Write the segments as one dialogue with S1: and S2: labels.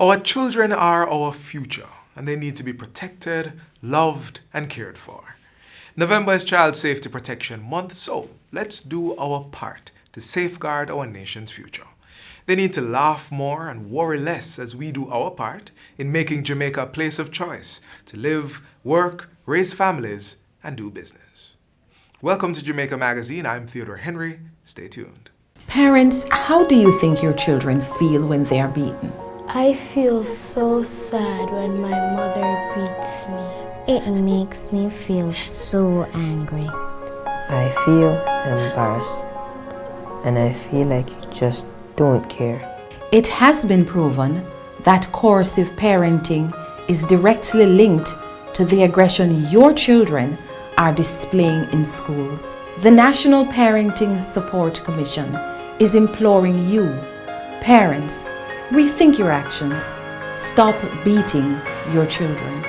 S1: Our children are our future, and they need to be protected, loved, and cared for. November is Child Safety Protection Month, so let's do our part to safeguard our nation's future. They need to laugh more and worry less as we do our part in making Jamaica a place of choice to live, work, raise families, and do business. Welcome to Jamaica Magazine. I'm Theodore Henry. Stay tuned.
S2: Parents, how do you think your children feel when they are beaten?
S3: I feel so sad when my mother beats me.
S4: It makes me feel so angry.
S5: I feel embarrassed, and I feel like you just don't care.
S2: It has been proven that coercive parenting is directly linked to the aggression your children are displaying in schools. The National Parenting Support Commission is imploring you, parents, rethink your actions. Stop beating your children.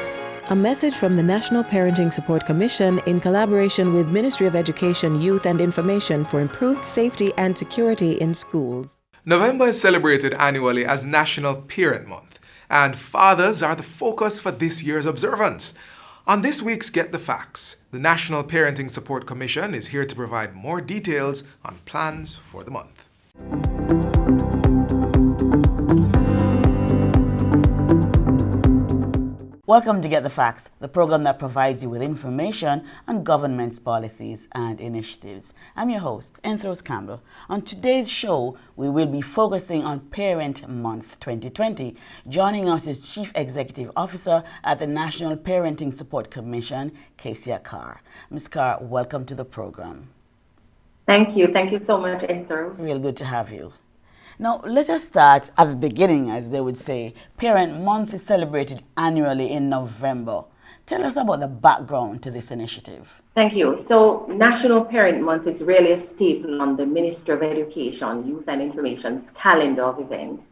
S6: A message from the National Parenting Support Commission in collaboration with Ministry of Education, Youth and Information for improved safety and security in schools.
S1: November is celebrated annually as National Parent Month, and fathers are the focus for this year's observance. On this week's Get the Facts, the National Parenting Support Commission is here to provide more details on plans for the month.
S7: Welcome to Get the Facts, the program that provides you with information on government's policies and initiatives. I'm your host, Enthros Campbell. On today's show, we will be focusing on Parent Month 2020. Joining us is Chief Executive Officer at the National Parenting Support Commission, Kesia Carr. Ms. Carr, welcome to the program.
S8: Thank you. Thank you so much, Enthros.
S7: Real good to have you. Now, let us start at the beginning, as they would say. Parent Month is celebrated annually in November. Tell us about the background to this initiative.
S8: Thank you. So, National Parent Month is really a staple on the Ministry of Education, Youth and Information's calendar of events.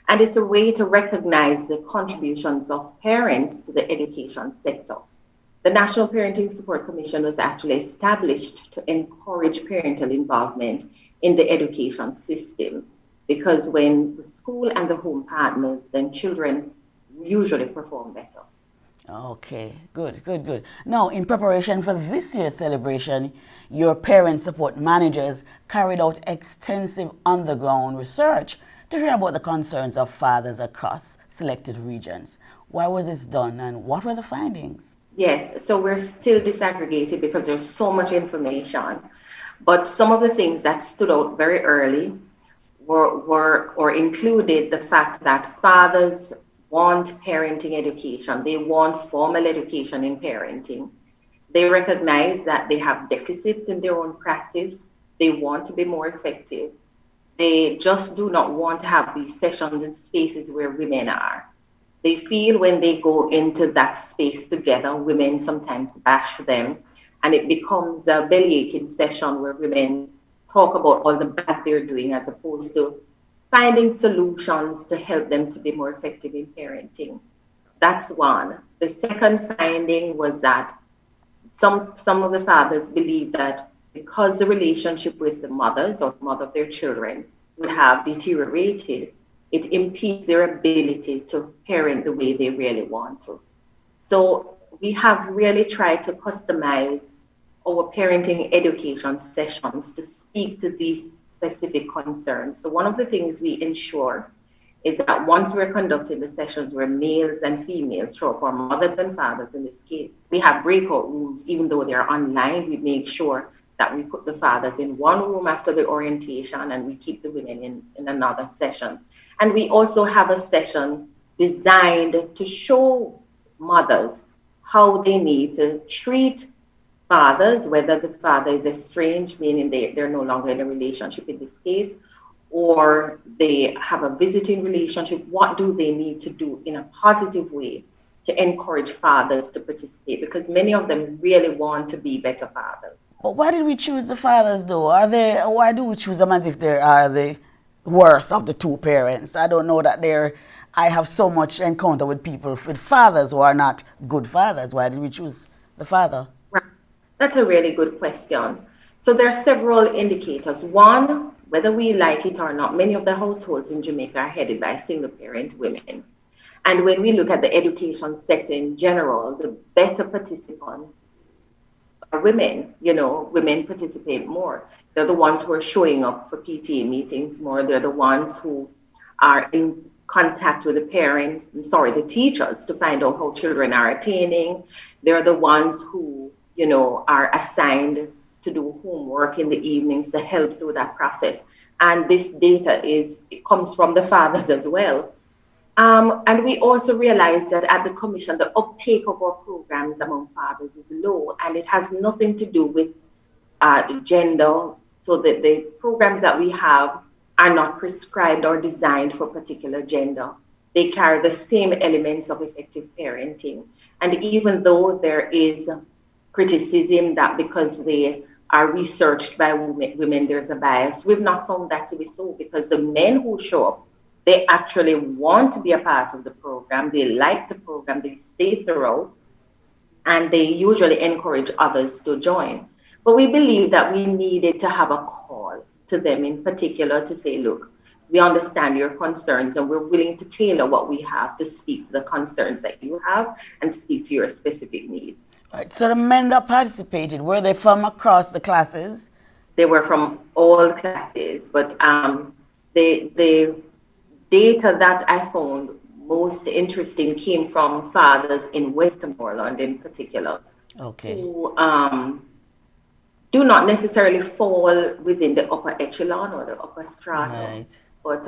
S8: And it's a way to recognize the contributions of parents to the education sector. The National Parenting Support Commission was actually established to encourage parental involvement in the education system. Because when the school and the home partners, then children usually perform better.
S7: Okay, good. Now, in preparation for this year's celebration, your parent support managers carried out extensive on-the-ground research to hear about the concerns of fathers across selected regions. Why was this done and what were the findings?
S8: Yes, so we're still disaggregated because there's so much information. But some of the things that stood out very early were included the fact that fathers want parenting education. They want formal education in parenting. They recognize that they have deficits in their own practice. They want to be more effective. They just do not want to have these sessions in spaces where women are. They feel when they go into that space together, women sometimes bash them, and it becomes a bellyaching session where women talk about all the bad they're doing as opposed to finding solutions to help them to be more effective in parenting. That's one. The second finding was that some of the fathers believe that because the relationship with the mothers or mother of their children would have deteriorated, it impedes their ability to parent the way they really want to. So we have really tried to customize our parenting education sessions to speak to these specific concerns. So one of the things we ensure is that once we're conducting the sessions where males and females show up, or mothers and fathers in this case, we have breakout rooms. Even though they're online, we make sure that we put the fathers in one room after the orientation and we keep the women in another session. And we also have a session designed to show mothers how they need to treat fathers, whether the father is estranged, meaning they're no longer in a relationship in this case, or they have a visiting relationship. What do they need to do in a positive way to encourage fathers to participate? Because many of them really want to be better fathers.
S7: But why did we choose the fathers though? Why do we choose them as if they are the worst of the two parents? I don't know that I have so much encounter with people, with fathers who are not good fathers. Why did we choose the father?
S8: Right. That's a really good question. So there are several indicators. One, whether we like it or not, many of the households in Jamaica are headed by single parent women. And when we look at the education sector in general, the better participants are women. Women participate more. They're the ones who are showing up for PTA meetings more. They're the ones who are in contact with the the teachers, to find out how children are attaining. They're the ones who, are assigned to do homework in the evenings to help through that process. And this data it comes from the fathers as well. And we also realize that at the Commission, the uptake of our programs among fathers is low, and it has nothing to do with gender. So that the programs that we have are not prescribed or designed for particular gender. They carry the same elements of effective parenting. And even though there is criticism that because they are researched by women, there's a bias, we've not found that to be so, because the men who show up, they actually want to be a part of the program. They like the program, they stay throughout, and they usually encourage others to join. But we believe that we needed to have a call to them in particular to say, look, we understand your concerns and we're willing to tailor what we have to speak to the concerns that you have and speak to your specific needs.
S7: Right. So the men that participated, were they from across the classes?
S8: They were from all classes, but the data that I found most interesting came from fathers in Westmoreland in particular, who do not necessarily fall within the upper echelon or the upper stratum, but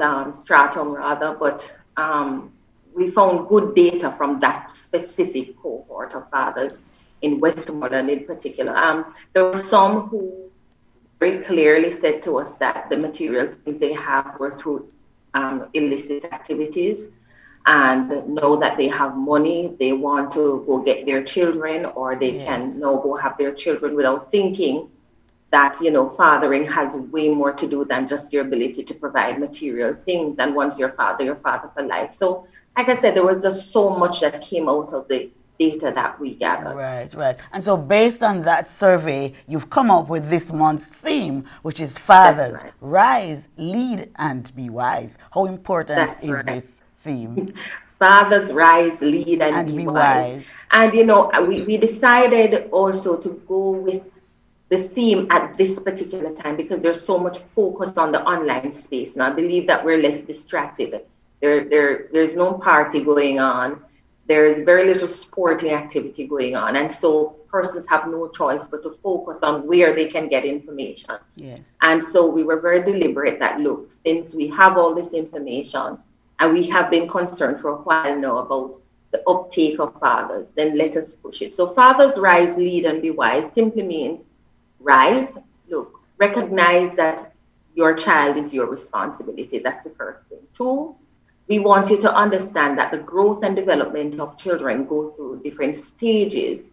S8: we found good data from that specific cohort of fathers in Westmoreland in particular. There were some who very clearly said to us that the material things they have were through illicit activities, and know that they have money, they want to go get their children, or they can now go have their children without thinking that, fathering has way more to do than just your ability to provide material things. And once you're father for life. So, like I said, there was just so much that came out of the data that we gathered.
S7: Right. And so based on that survey, you've come up with this month's theme, which is Fathers, Rise, Lead, and Be Wise. How important is this theme?
S8: Fathers, rise, lead, and be wise. And, we decided also to go with the theme at this particular time because there's so much focus on the online space. And I believe that we're less distracted. There's no party going on. There's very little sporting activity going on. And so persons have no choice but to focus on where they can get information.
S7: Yes.
S8: And so we were very deliberate that, look, since we have all this information and we have been concerned for a while now about the uptake of fathers, then let us push it. So Fathers, Rise, Lead, and Be Wise simply means rise. Look, recognize that your child is your responsibility. That's the first thing. 2, we want you to understand that the growth and development of children go through different stages.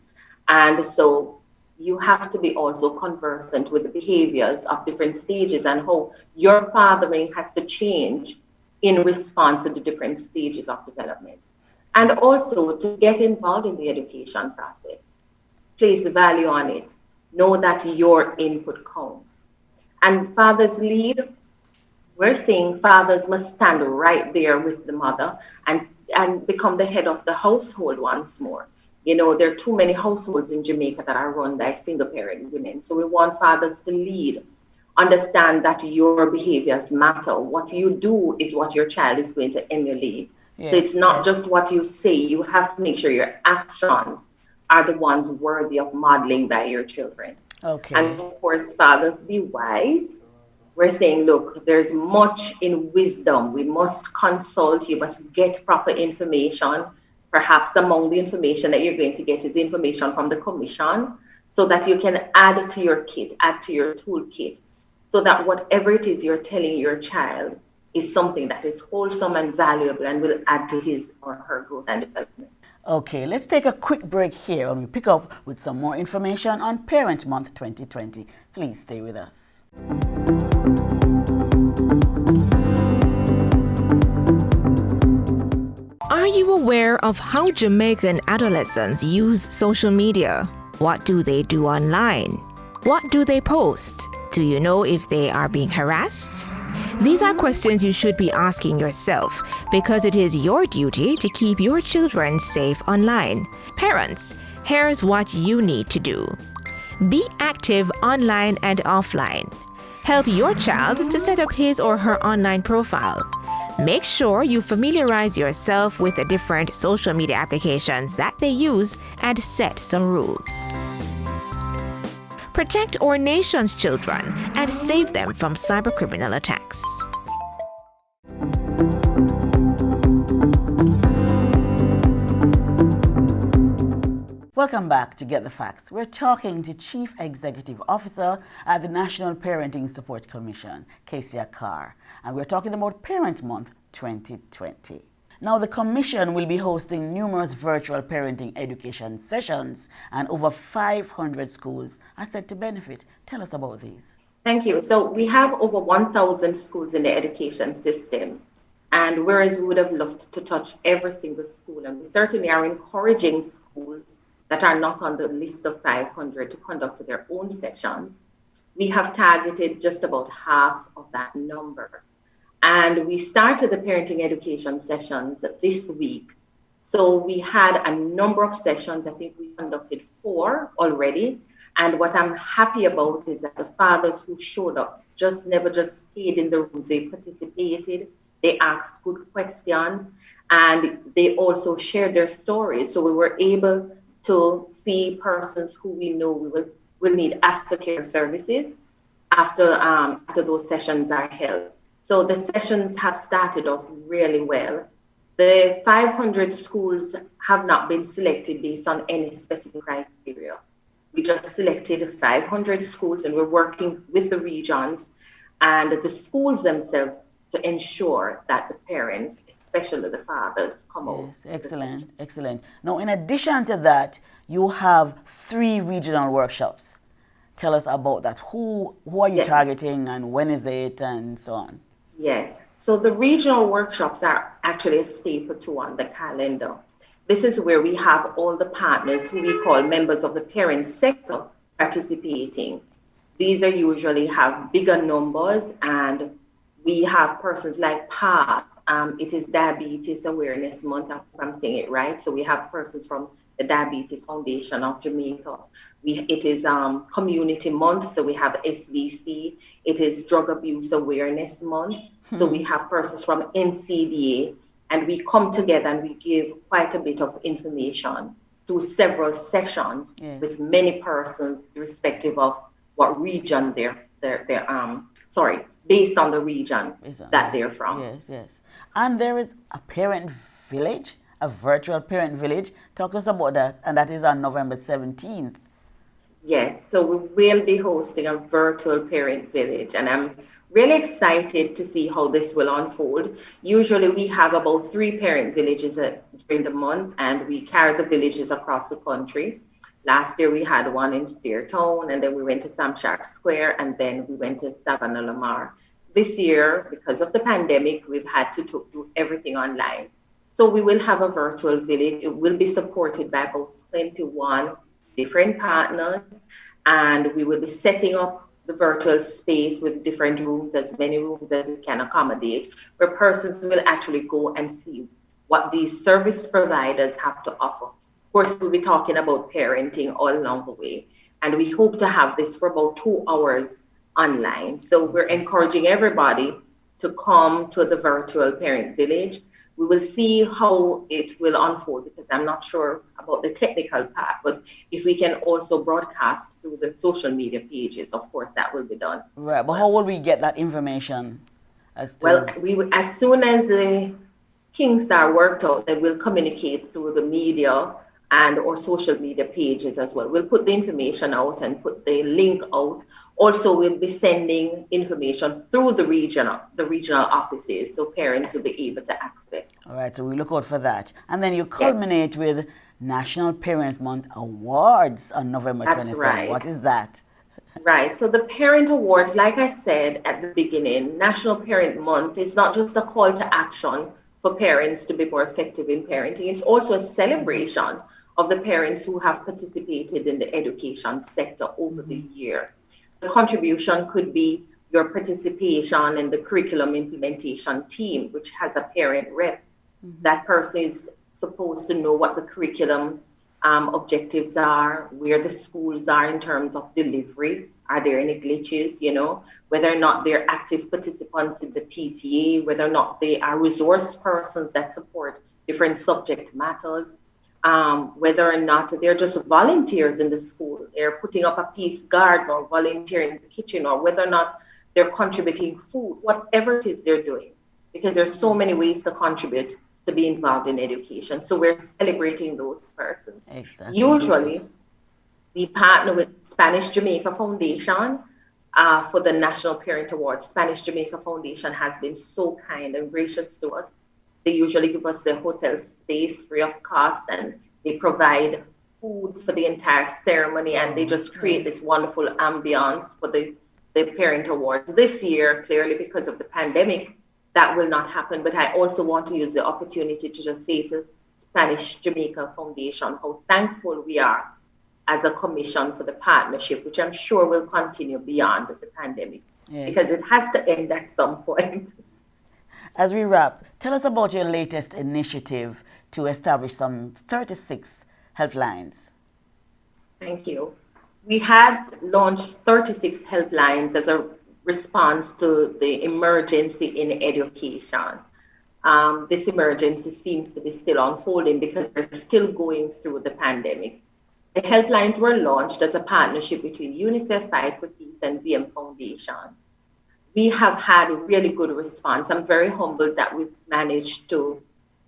S8: And so you have to be also conversant with the behaviors of different stages and how your fathering has to change in response to the different stages of development. And also to get involved in the education process. Place value on it. Know that your input counts. And fathers lead. We're saying fathers must stand right there with the mother and become the head of the household once more. There are too many households in Jamaica that are run by single parent women. So we want fathers to lead. Understand that your behaviors matter. What you do is what your child is going to emulate. Yes, so it's not just what you say. You have to make sure your actions are the ones worthy of modeling by your children.
S7: Okay.
S8: And of course, fathers, be wise. We're saying, look, there's much in wisdom. We must consult. You must get proper information. Perhaps among the information that you're going to get is information from the commission so that you can add to your kit, add to your toolkit, so that whatever it is you're telling your child is something that is wholesome and valuable and will add to his or her growth and development.
S7: Okay, let's take a quick break here and we'll pick up with some more information on Parent Month 2020. Please stay with us.
S9: Are you aware of how Jamaican adolescents use social media? What do they do online? What do they post? Do you know if they are being harassed? These are questions you should be asking yourself because it is your duty to keep your children safe online. Parents, here's what you need to do. Be active online and offline. Help your child to set up his or her online profile. Make sure you familiarize yourself with the different social media applications that they use and set some rules. Protect our nation's children and save them from cybercriminal attacks.
S7: Welcome back to Get the Facts. We're talking to Chief Executive Officer at the National Parenting Support Commission, Kesia Carr, and we're talking about Parent Month 2020. Now, the Commission will be hosting numerous virtual parenting education sessions, and over 500 schools are set to benefit. Tell us about these.
S8: Thank you. So we have over 1,000 schools in the education system, and whereas we would have loved to touch every single school, and we certainly are encouraging schools that are not on the list of 500 to conduct their own sessions, we have targeted just about half of that number. And we started the parenting education sessions this week. So we had a number of sessions. I think we conducted 4 already. And what I'm happy about is that the fathers who showed up never just stayed in the rooms. They participated, they asked good questions, and they also shared their stories. So we were able to see persons who we know will need aftercare services after those sessions are held. So the sessions have started off really well. The 500 schools have not been selected based on any specific criteria. We just selected 500 schools, and we're working with the regions and the schools themselves to ensure that the parents, especially the fathers, come out.
S7: Yes, excellent, excellent. Now, in addition to that, you have 3 regional workshops. Tell us about that. Who are you targeting, and when is it, and so on?
S8: Yes. So the regional workshops are actually a staple to on the calendar. This is where we have all the partners who we call members of the parent sector participating. These are usually have bigger numbers, and we have persons like PATH. It is Diabetes Awareness Month, if I'm saying it right. So we have persons from the Diabetes Foundation of Jamaica. It is Community Month, so we have SDC. It is Drug Abuse Awareness Month, so we have persons from NCDA, and we come together and we give quite a bit of information through several sessions with many persons, irrespective of what region based on the region that they're from.
S7: Yes, yes. And there is a parent village, a virtual parent village. Talk to us about that, and that is on November 17th.
S8: Yes, so we will be hosting a virtual parent village, and I'm really excited to see how this will unfold. Usually we have about 3 parent villages during the month, and we carry the villages across the country. Last year we had one in Steertown, and then we went to Sam Sharp Square, and then we went to Savannah Lamar. This year, because of the pandemic, we've had to do everything online. So we will have a virtual village. It will be supported by about 21 different partners, and we will be setting up the virtual space with different rooms, as many rooms as it can accommodate, where persons will actually go and see what these service providers have to offer. Of course, we'll be talking about parenting all along the way, and we hope to have this for about 2 hours online. So we're encouraging everybody to come to the virtual parent village. We will see how it will unfold, because I'm not sure about the technical part, but if we can also broadcast through the social media pages, of course, that will be done.
S7: Right, but how will we get that information? As
S8: soon as the kinks are worked out, then we'll communicate through the media and or social media pages as well. We'll put the information out and put the link out. Also, we'll be sending information through the regional offices, so parents will be able to access.
S7: All right, so we look out for that. And then you culminate with National Parent Month Awards on November 27th. That's right. What is that?
S8: Right, so the Parent Awards, like I said at the beginning, National Parent Month is not just a call to action for parents to be more effective in parenting. It's also a celebration of the parents who have participated in the education sector over the year. The contribution could be your participation in the curriculum implementation team, which has a parent rep. That person is supposed to know what the curriculum objectives are, where the schools are in terms of delivery. Are there any glitches, whether or not they're active participants in the PTA, whether or not they are resource persons that support different subject matters, whether or not they're just volunteers in the school, they're putting up a peace garden or volunteering in the kitchen, or whether or not they're contributing food, whatever it is they're doing, because there's so many ways to contribute to be involved in education. So we're celebrating those persons.
S7: Exactly.
S8: Usually, we partner with Spanish Jamaica Foundation for the National Parent Awards. Spanish Jamaica Foundation has been so kind and gracious to us. They usually give us the hotel space free of cost, and they provide food for the entire ceremony, and they just create this wonderful ambiance for the Parent Awards. This year, clearly because of the pandemic, that will not happen, but I also want to use the opportunity to just say to Spanish Jamaica Foundation how thankful we are as a commission for the partnership, which I'm sure will continue beyond the pandemic, because it has to end at some point.
S7: As we wrap, tell us about your latest initiative to establish some 36 helplines.
S8: Thank you. We had launched 36 helplines as a response to the emergency in education. This emergency seems to be still unfolding because we're still going through the pandemic. The helplines were launched as a partnership between UNICEF, Fight for Peace, and VM Foundation. We have had a really good response. I'm very humbled that we've managed to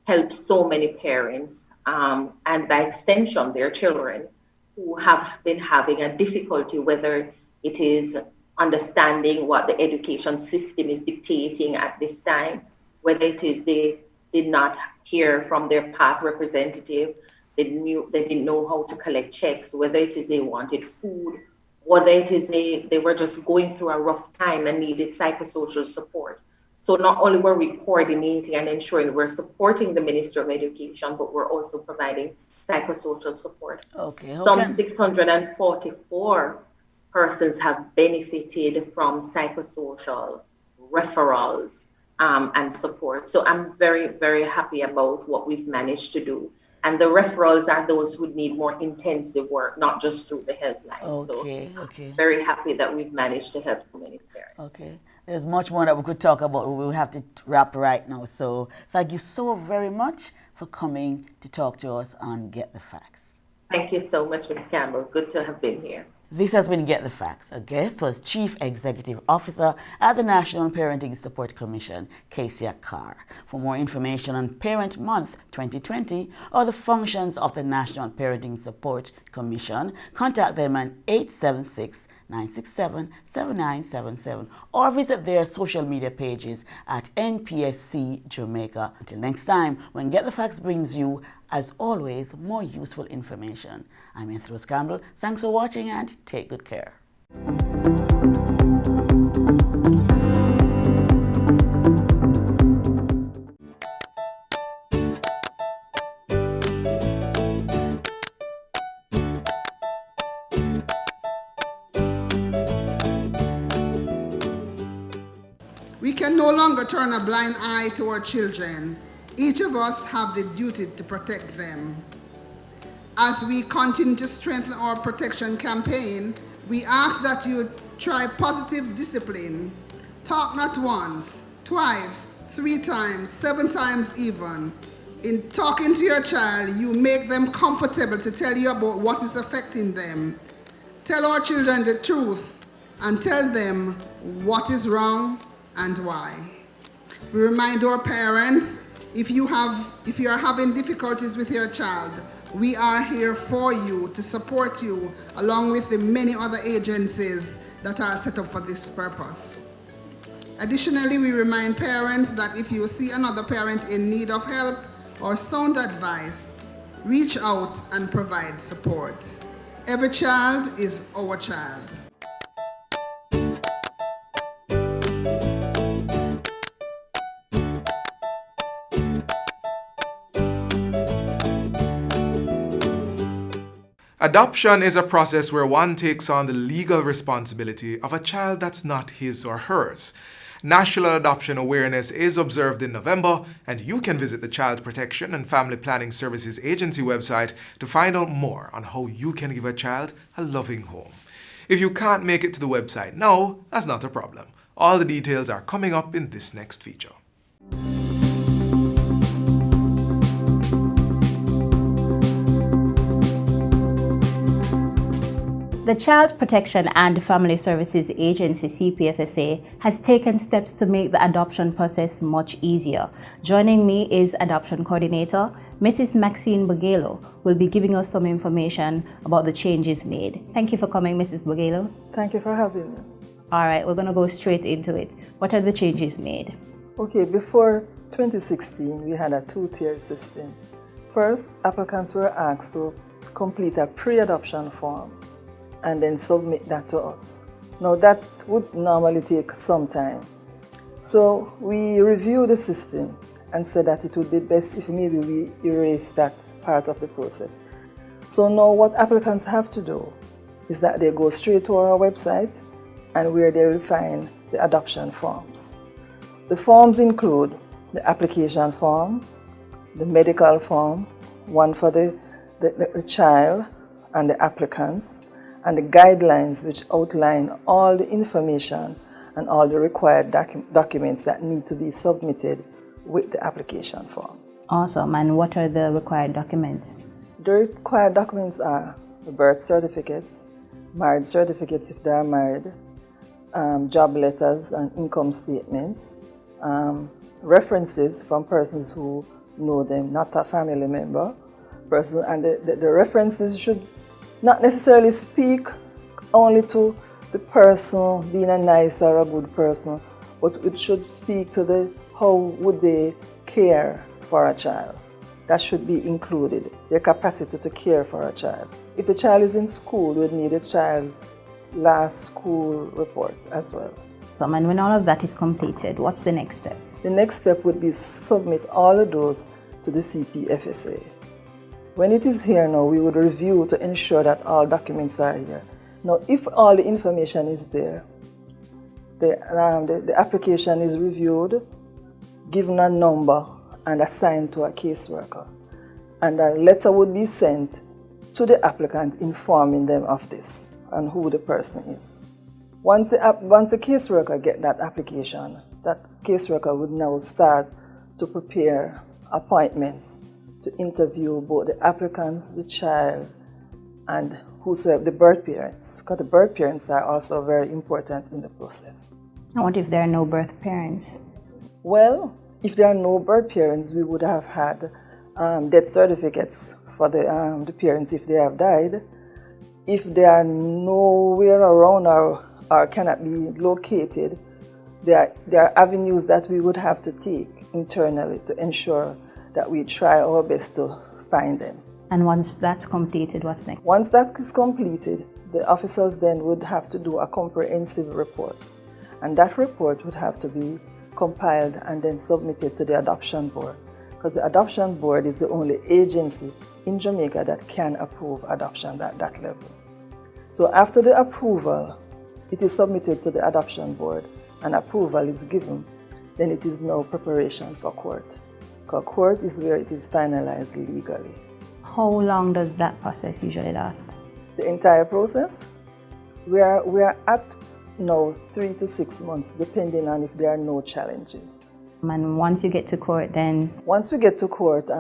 S8: help so many parents, and by extension, their children, who have been having a difficulty, whether it is understanding what the education system is dictating at this time, whether it is they did not hear from their path representative, they didn't know how to collect checks, whether it is they wanted food, whether it is they were just going through a rough time and needed psychosocial support. So not only were we coordinating and ensuring we're supporting the Ministry of Education, but we're also providing psychosocial support.
S7: Okay.
S8: Some 644 persons have benefited from psychosocial referrals and support. So I'm very, very happy about what we've managed to do. And the referrals are those who need more intensive work, not just through the helpline.
S7: Okay.
S8: Very happy that we've managed to help so many parents.
S7: Okay. There's much more that we could talk about. We'll have to wrap right now. So thank you so very much for coming to talk to us on Get the Facts.
S8: Thank you so much, Ms. Campbell. Good to have been here.
S7: This has been Get the Facts. Our guest was Chief Executive Officer at the National Parenting Support Commission, Kesia Carr. For more information on Parent Month 2020 or the functions of the National Parenting Support Commission, contact them at 876-967-7977 or visit their social media pages at NPSC Jamaica. Until next time, when Get the Facts brings you, as always, more useful information. I'm Rose Campbell. Thanks for watching and take good care.
S10: We can no longer turn a blind eye to our children. Each of us have the duty to protect them. As we continue to strengthen our protection campaign, we ask that you try positive discipline. Talk not once, twice, 3 times, 7 times even. In talking to your child, you make them comfortable to tell you about what is affecting them. Tell our children the truth and tell them what is wrong and why. We remind our parents, if you are having difficulties with your child, we are here for you, to support you, along with the many other agencies that are set up for this purpose. Additionally, we remind parents that if you see another parent in need of help or sound advice, reach out and provide support. Every child is our child.
S1: Adoption is a process where one takes on the legal responsibility of a child that's not his or hers. National Adoption Awareness is observed in November, and you can visit the Child Protection and Family Planning Services Agency website to find out more on how you can give a child a loving home. If you can't make it to the website now, that's not a problem. All the details are coming up in this next feature.
S11: The Child Protection and Family Services Agency, CPFSA, has taken steps to make the adoption process much easier. Joining me is Adoption Coordinator, Mrs. Maxine Bugelo, who will be giving us some information about the changes made. Thank you for coming, Mrs. Bugelo.
S12: Thank you for having me.
S11: All right, we're going to go straight into it. What are the changes made?
S12: Okay, before 2016, we had a two-tier system. First, applicants were asked to complete a pre-adoption form and then submit that to us. Now that would normally take some time. So we reviewed the system and said that it would be best if maybe we erase that part of the process. So now what applicants have to do is that they go straight to our website and where they will find the adoption forms. The forms include the application form, the medical form, one for the child and the applicants, and the guidelines which outline all the information and all the required documents that need to be submitted with the application form.
S11: Awesome. And what are the required documents?
S12: The required documents are the birth certificates, marriage certificates if they are married, job letters and income statements, references from persons who know them, not a family member. And the references should not necessarily speak only to the person being a nice or a good person, but it should speak to the how would they care for a child. That should be included, their capacity to care for a child. If the child is in school, we would need a child's last school report as well.
S11: And when all of that is completed, what's the next step?
S12: The next step would be submit all of those to the CPFSA. When it is here now, we would review to ensure that all documents are here. Now, if all the information is there, the application is reviewed, given a number, and assigned to a caseworker. And a letter would be sent to the applicant informing them of this and who the person is. Once the caseworker gets that application, that caseworker would now start to prepare appointments to interview both the applicants, the child, and whosoever, the birth parents, because the birth parents are also very important in the process.
S11: And what if there are no birth parents?
S12: Well, if there are no birth parents, we would have had death certificates for the parents if they have died. If they are nowhere around or cannot be located, there are avenues that we would have to take internally to ensure that we try our best to find them.
S11: And once that's completed, what's next?
S12: Once that is completed, the officers then would have to do a comprehensive report. And that report would have to be compiled and then submitted to the adoption board. Because the adoption board is the only agency in Jamaica that can approve adoption at that level. So after the approval, it is submitted to the adoption board and approval is given, then it is now preparation for court. Because court is where it is finalized legally.
S11: How long does that process usually last?
S12: The entire process? We are at now 3 to 6 months, depending on if there are no challenges.
S11: And once you get to court, then?
S12: Once we get to court,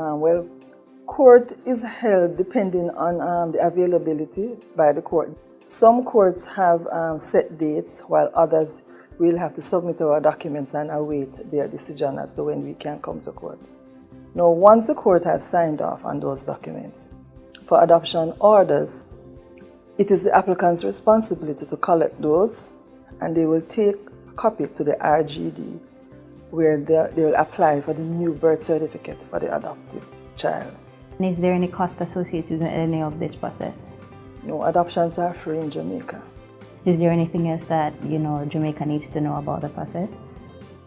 S12: court is held depending on the availability by the court. Some courts have set dates, while others will have to submit our documents and await their decision as to when we can come to court. Now, once the court has signed off on those documents, for adoption orders, it is the applicant's responsibility to collect those, and they will take a copy to the RGD, where they will apply for the new birth certificate for the adopted child.
S11: And is there any cost associated with any of this process?
S12: No, adoptions are free in Jamaica.
S11: Is there anything else that Jamaica needs to know about the process?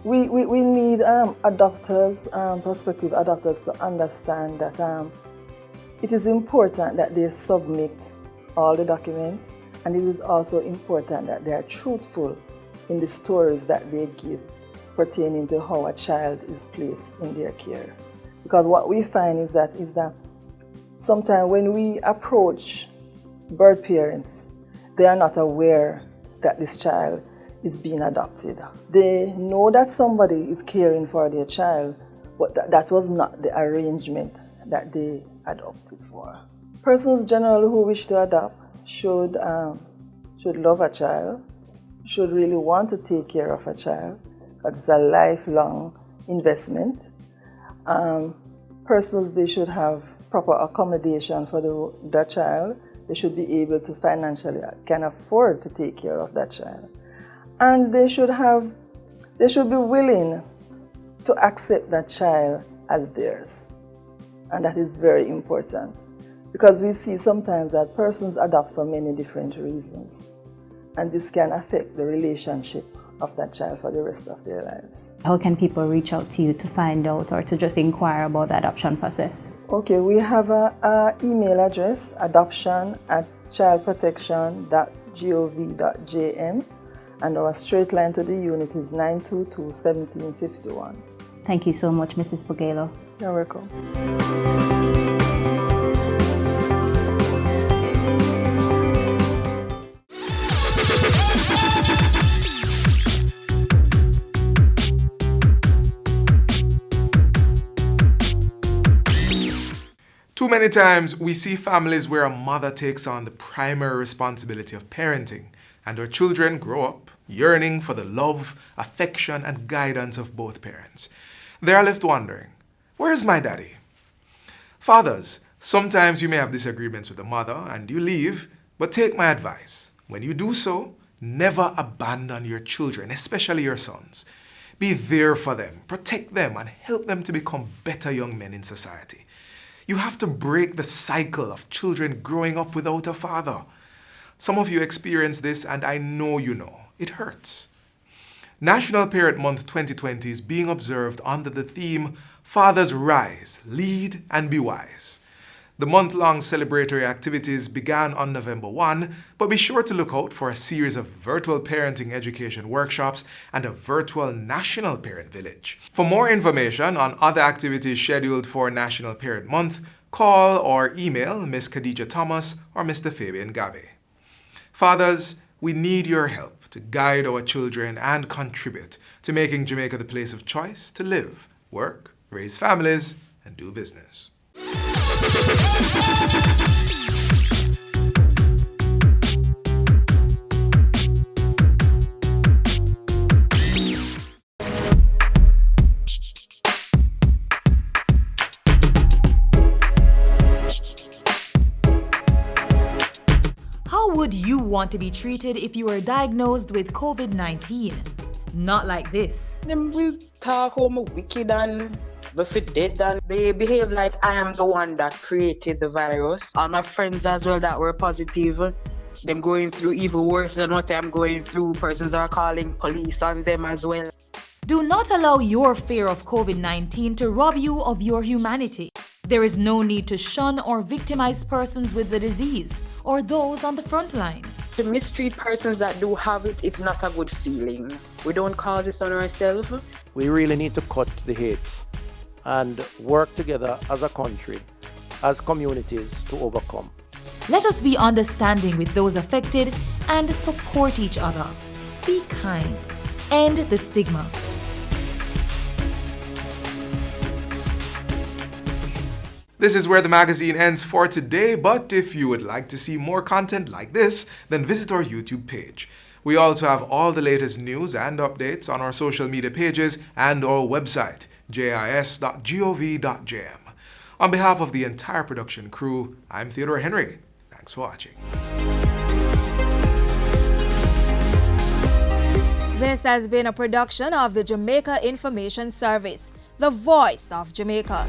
S12: We need adopters, prospective adopters, to understand that it is important that they submit all the documents, and it is also important that they are truthful in the stories that they give pertaining to how a child is placed in their care. Because what we find is that sometimes when we approach birth parents, they are not aware that this child is being adopted. They know that somebody is caring for their child, but that was not the arrangement that they adopted for. Persons generally who wish to adopt should love a child, should really want to take care of a child, because it's a lifelong investment. Persons, they should have proper accommodation for their child. They should be able to financially can afford to take care of that child. And they should be willing to accept that child as theirs. And that is very important, because we see sometimes that persons adopt for many different reasons, and this can affect the relationship of that child for the rest of their lives.
S11: How can people reach out to you to find out or to just inquire about the adoption process?
S12: Okay, we have an email address, adoption@childprotection.gov.jm, and our straight line to the unit is 922-1751.
S11: Thank you so much, Mrs. Bugelo.
S12: You're welcome.
S1: 'Too many times we see families where a mother takes on the primary responsibility of parenting, and her children grow up yearning for the love, affection, and guidance of both parents. They are left wondering, where's my daddy? Fathers, sometimes you may have disagreements with the mother and you leave, but take my advice. When you do so, never abandon your children, especially your sons. Be there for them, protect them, and help them to become better young men in society. You have to break the cycle of children growing up without a father. Some of you experience this, and I know you know. It hurts. National Parent Month 2020 is being observed under the theme, Fathers Rise, Lead and Be Wise. The month-long celebratory activities began on November 1, but be sure to look out for a series of virtual parenting education workshops and a virtual National Parent Village. For more information on other activities scheduled for National Parent Month, call or email Ms. Khadija Thomas or Mr. Fabian Gabe. Fathers, we need your help to guide our children and contribute to making Jamaica the place of choice to live, work, raise families, and do business.
S13: How would you want to be treated if you were diagnosed with COVID-19? Not like this.
S14: Them will talk how I'm wicked and if it dead, and they behave like I am the one that created the virus. All my friends as well that were positive, them going through even worse than what I'm going through. Persons are calling police on them as well.
S13: Do not allow your fear of COVID-19 to rob you of your humanity. There is no need to shun or victimize persons with the disease or those on the front line.
S14: To mistreat persons that do have it, it's not a good feeling. We don't cause this on ourselves.
S15: We really need to cut the hate and work together as a country, as communities, to overcome.
S13: Let us be understanding with those affected and support each other. Be kind. End the stigma.
S1: This is where the magazine ends for today, but if you would like to see more content like this, then visit our YouTube page. We also have all the latest news and updates on our social media pages and our website, jis.gov.jm. On behalf of the entire production crew, I'm Theodore Henry. Thanks for watching.
S16: This has been a production of the Jamaica Information Service, the voice of Jamaica.